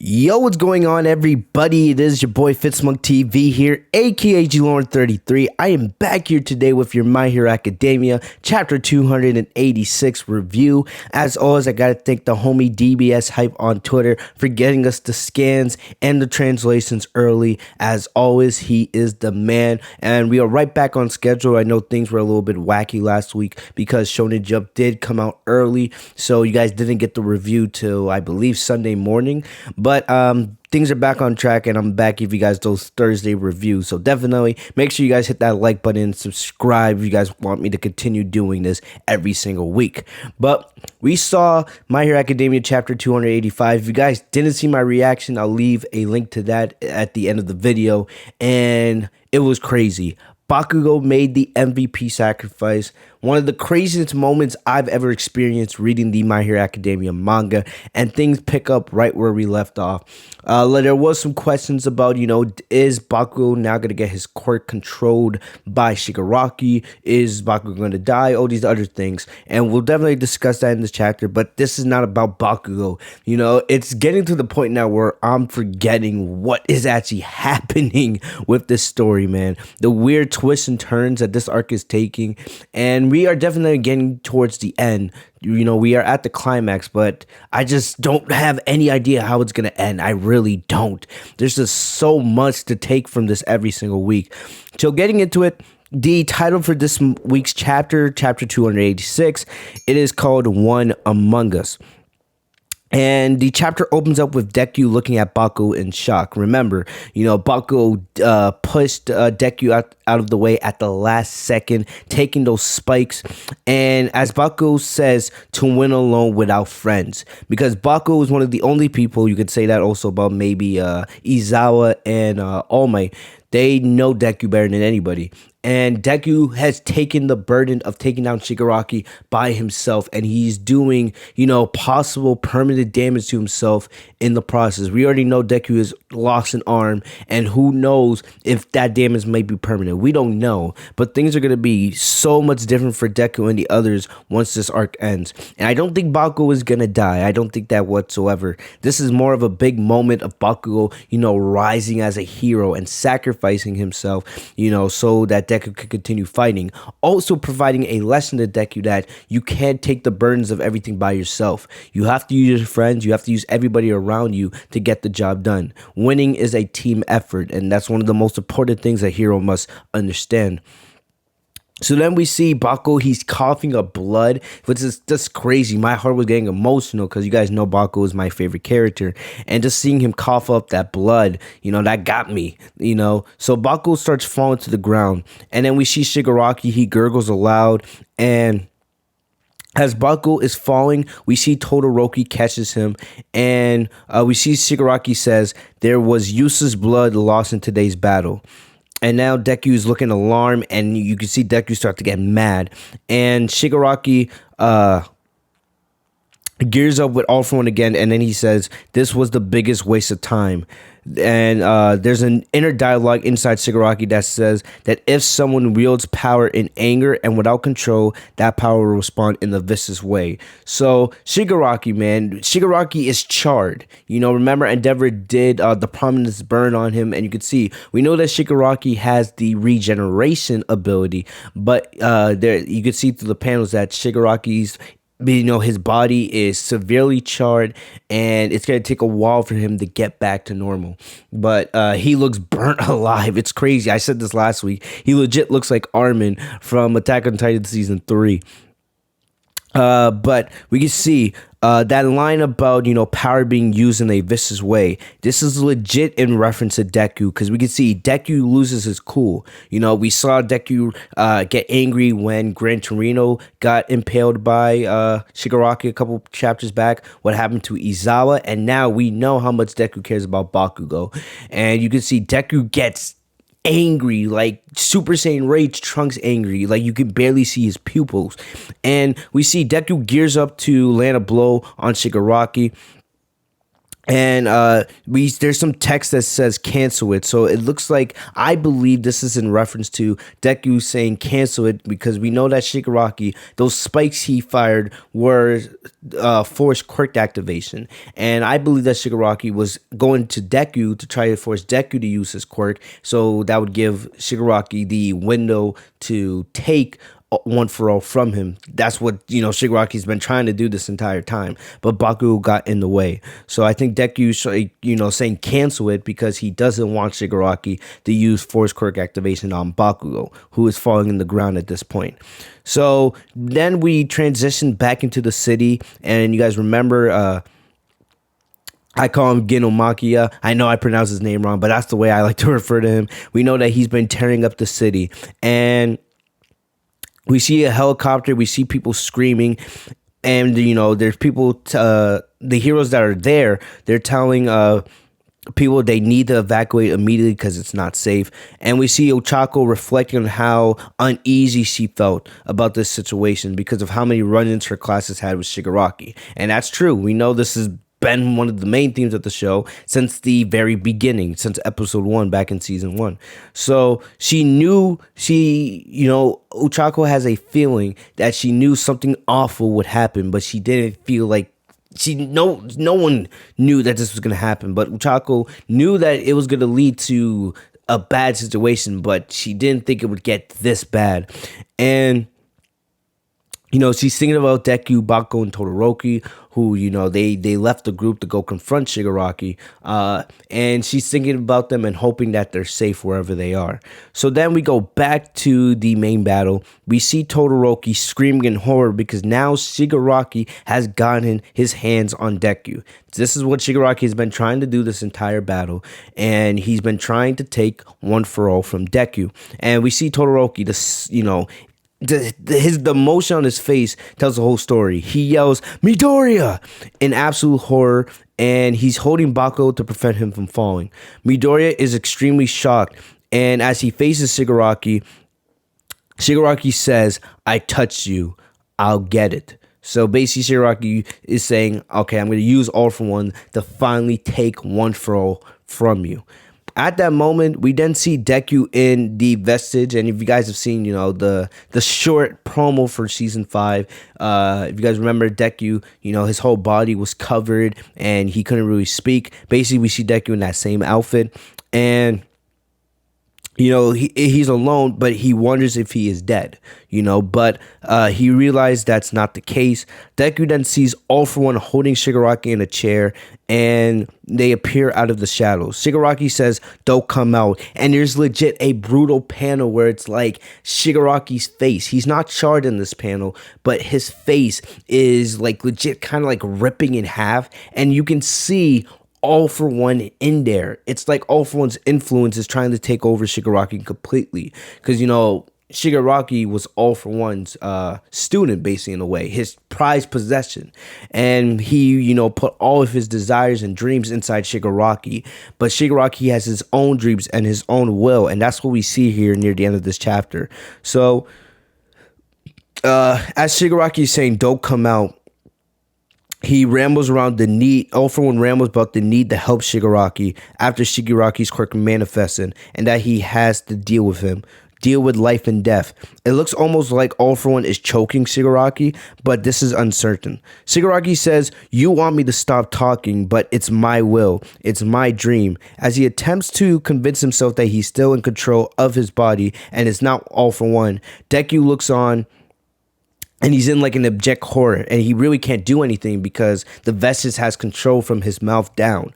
Yo, what's going on, everybody? It is your boy Fitzmonk TV here, aka GLorn33. I am back here today with your My Hero Academia Chapter 286 review. As always, I gotta thank the homie DBS Hype on Twitter for getting us the scans and the translations early. As always, he is the man, and we are right back on schedule. I know things were a little bit wacky last week because Shonen Jump did come out early, so you guys didn't get the review till, I believe, Sunday morning. But things are back on track, and I'm back give you guys those Thursday reviews. So definitely make sure you guys hit that like button and subscribe if you guys want me to continue doing this every single week. But we saw My Hero Academia Chapter 285. If you guys didn't see my reaction, I'll leave a link to that at the end of the video. And it was crazy. Bakugou made the MVP sacrifice. One of the craziest moments I've ever experienced reading the My Hero Academia manga, and things pick up right where we left off. There was some questions about, is Bakugou now going to get his court controlled by Shigaraki? Is Bakugou going to die? All these other things. And we'll definitely discuss that in this chapter, but this is not about Bakugou. It's getting to the point now where I'm forgetting what is actually happening with this story, man. The weird twists and turns that this arc is taking, and we are definitely getting towards the end. We are at the climax, but I just don't have any idea how it's going to end. I really don't. There's just so much to take from this every single week. So getting into it, the title for this week's chapter 286, it is called One Among Us. And the chapter opens up with Deku looking at Bakugou in shock. Remember, Bakugou pushed Deku out of the way at the last second, taking those spikes. And as Bakugou says, to win alone without friends. Because Bakugou is one of the only people, you could say that also about maybe Izawa and All Might. They know Deku better than anybody. And Deku has taken the burden of taking down Shigaraki by himself. And he's doing, possible permanent damage to himself in the process. We already know Deku has lost an arm. And who knows if that damage may be permanent. We don't know. But things are going to be so much different for Deku and the others once this arc ends. And I don't think Bakugou is going to die. I don't think that whatsoever. This is more of a big moment of Bakugou, rising as a hero and sacrificing himself, so that Deku could continue fighting. Also providing a lesson to Deku that you can't take the burdens of everything by yourself. You have to use your friends. You have to use everybody around you to get the job done. Winning is a team effort, and that's one of the most important things a hero must understand. So then we see Bakugou, he's coughing up blood, which is just crazy. My heart was getting emotional because you guys know Bakugou is my favorite character. And just seeing him cough up that blood, that got me, So Bakugou starts falling to the ground. And then we see Shigaraki, he gurgles aloud. And as Bakugou is falling, we see Todoroki catches him. And we see Shigaraki says, there was useless blood lost in today's battle. And now Deku is looking alarmed, and you can see Deku start to get mad. And Shigaraki gears up with All For One again, and then he says, this was the biggest waste of time. And there's an inner dialogue inside Shigaraki that says that if someone wields power in anger and without control, that power will respond in a vicious way. So Shigaraki, man, Shigaraki is charred. Remember Endeavor did the prominence burn on him, and you can see, we know that Shigaraki has the regeneration ability, but there you can see through the panels that Shigaraki's his body is severely charred, and it's going to take a while for him to get back to normal. But he looks burnt alive. It's crazy. I said this last week. He legit looks like Armin from Attack on Titan Season 3. But we can see that line about, power being used in a vicious way. This is legit in reference to Deku, because we can see Deku loses his cool. We saw Deku get angry when Gran Torino got impaled by Shigaraki a couple chapters back. What happened to Izawa, and now we know how much Deku cares about Bakugou. And you can see Deku gets angry, like Super Saiyan Rage Trunks angry, like you can barely see his pupils. And we see Deku gears up to land a blow on Shigaraki. and there's some text that says cancel it, so it looks like, I believe this is in reference to Deku saying cancel it, because we know that Shigaraki, those spikes he fired were forced quirk activation, and I believe that Shigaraki was going to Deku to try to force Deku to use his quirk, so that would give Shigaraki the window to take one for all from him. That's what, Shigaraki's been trying to do this entire time, but Bakugou got in the way. So I think Deku's saying cancel it because he doesn't want Shigaraki to use force quirk activation on Bakugou, who is falling in the ground at this point. So then we transition back into the city, and you guys remember I call him Ginomakia. I know I pronounce his name wrong, but that's the way I like to refer to him. We know that he's been tearing up the city, and we see a helicopter, we see people screaming, and there's people, the heroes that are there, they're telling people they need to evacuate immediately because it's not safe. And we see Ochako reflecting on how uneasy she felt about this situation because of how many run-ins her classes had with Shigaraki. And that's true. We know this has been one of the main themes of the show since the very beginning, since episode 1 back in season 1. So she knew, Ochako has a feeling that she knew something awful would happen, but she didn't feel like no one knew that this was going to happen, but Ochako knew that it was going to lead to a bad situation, but she didn't think it would get this bad. And she's thinking about Deku, Bakugou, and Todoroki, who, they left the group to go confront Shigaraki, and she's thinking about them and hoping that they're safe wherever they are. So then we go back to the main battle. We see Todoroki screaming in horror because now Shigaraki has gotten his hands on Deku. This is what Shigaraki has been trying to do this entire battle, and he's been trying to take one for all from Deku. And we see Todoroki, the emotion on his face tells the whole story. He yells Midoriya in absolute horror, and he's holding Bakugou to prevent him from falling. Midoriya is extremely shocked, and as he faces Shigaraki says, "I touched you, I'll get it." So basically Shigaraki is saying, okay, I'm going to use All for One to finally take one for all from you. At that moment, we then see Deku in the vestige, and if you guys have seen, the short promo for season 5, if you guys remember Deku, his whole body was covered and he couldn't really speak. Basically, we see Deku in that same outfit, and he's alone, but he wonders if he is dead, but he realized that's not the case. Deku then sees All for One holding Shigaraki in a chair, and they appear out of the shadows. Shigaraki says, "Don't come out," and there's legit a brutal panel where it's like Shigaraki's face. He's not charred in this panel, but his face is like legit kind of like ripping in half, and you can see All for One in there. It's like All for One's influence is trying to take over Shigaraki completely, because Shigaraki was All for One's student, basically, in a way, his prized possession, and he put all of his desires and dreams inside Shigaraki, but Shigaraki has his own dreams and his own will, and that's what we see here near the end of this chapter. So as Shigaraki is saying, "Don't come out," he rambles around the need. All for One rambles about the need to help Shigaraki after Shigaraki's quirk manifested, and that he has to deal with life and death. It looks almost like All for One is choking Shigaraki, but this is uncertain. Shigaraki says, "You want me to stop talking, but it's my will. It's my dream." As he attempts to convince himself that he's still in control of his body and it's not All for One, Deku looks on, and he's in like an abject horror, and he really can't do anything because the vestige has control from his mouth down.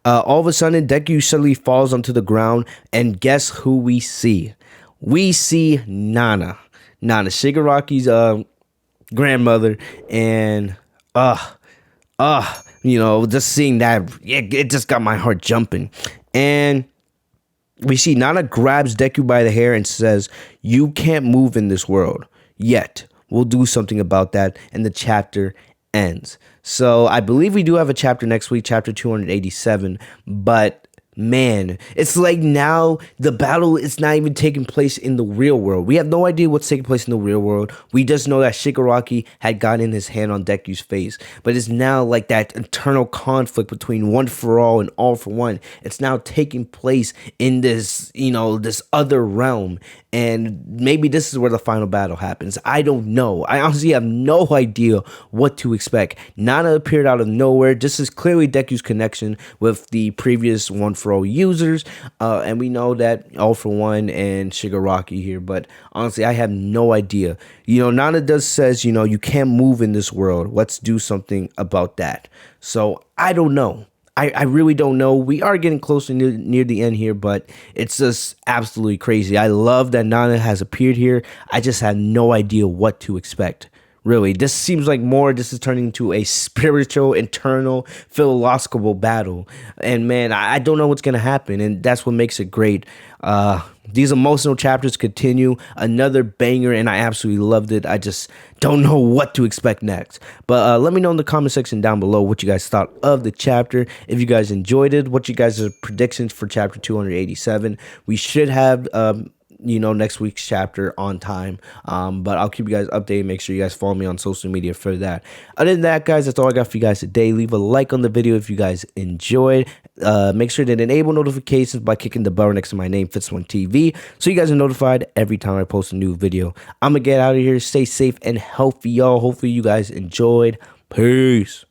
All of a sudden, Deku suddenly falls onto the ground, and guess who we see? We see Nana, Shigaraki's grandmother, and just seeing that, it just got my heart jumping. And we see Nana grabs Deku by the hair and says, "You can't move in this world yet. We'll do something about that," and the chapter ends. So I believe we do have a chapter next week, chapter 287, but man, it's like now the battle is not even taking place in the real world. We have no idea what's taking place in the real world. We just know that Shigaraki had gotten his hand on Deku's face, but it's now like that internal conflict between One for All and All for One. It's now taking place in this, this other realm, and maybe this is where the final battle happens. I don't know. I honestly have no idea what to expect. Nana appeared out of nowhere. This is clearly Deku's connection with the previous One for All users, and we know that All for One and Shigaraki here, but honestly, I have no idea. Nana does says, you can't move in this world. Let's do something about that. So I don't know. I really don't know. We are getting closer near the end here, but it's just absolutely crazy. I love that Nana has appeared here. I just have no idea what to expect. Really, this seems like this is turning into a spiritual, internal, philosophical battle. And man, I don't know what's going to happen. And that's what makes it great. These emotional chapters continue. Another banger, and I absolutely loved it. I just don't know what to expect next. But let me know in the comment section down below what you guys thought of the chapter. If you guys enjoyed it, what you guys' predictions for chapter 287. We should have next week's chapter on time, but I'll keep you guys updated. Make sure you guys follow me on social media for that. Other than that, guys, that's all I got for you guys today. Leave a like on the video if you guys enjoyed. Make sure to enable notifications by clicking the bell next to my name, Fitzmug TV, so you guys are notified every time I post a new video. I'm gonna get out of here. Stay safe and healthy, y'all. Hopefully you guys enjoyed. Peace.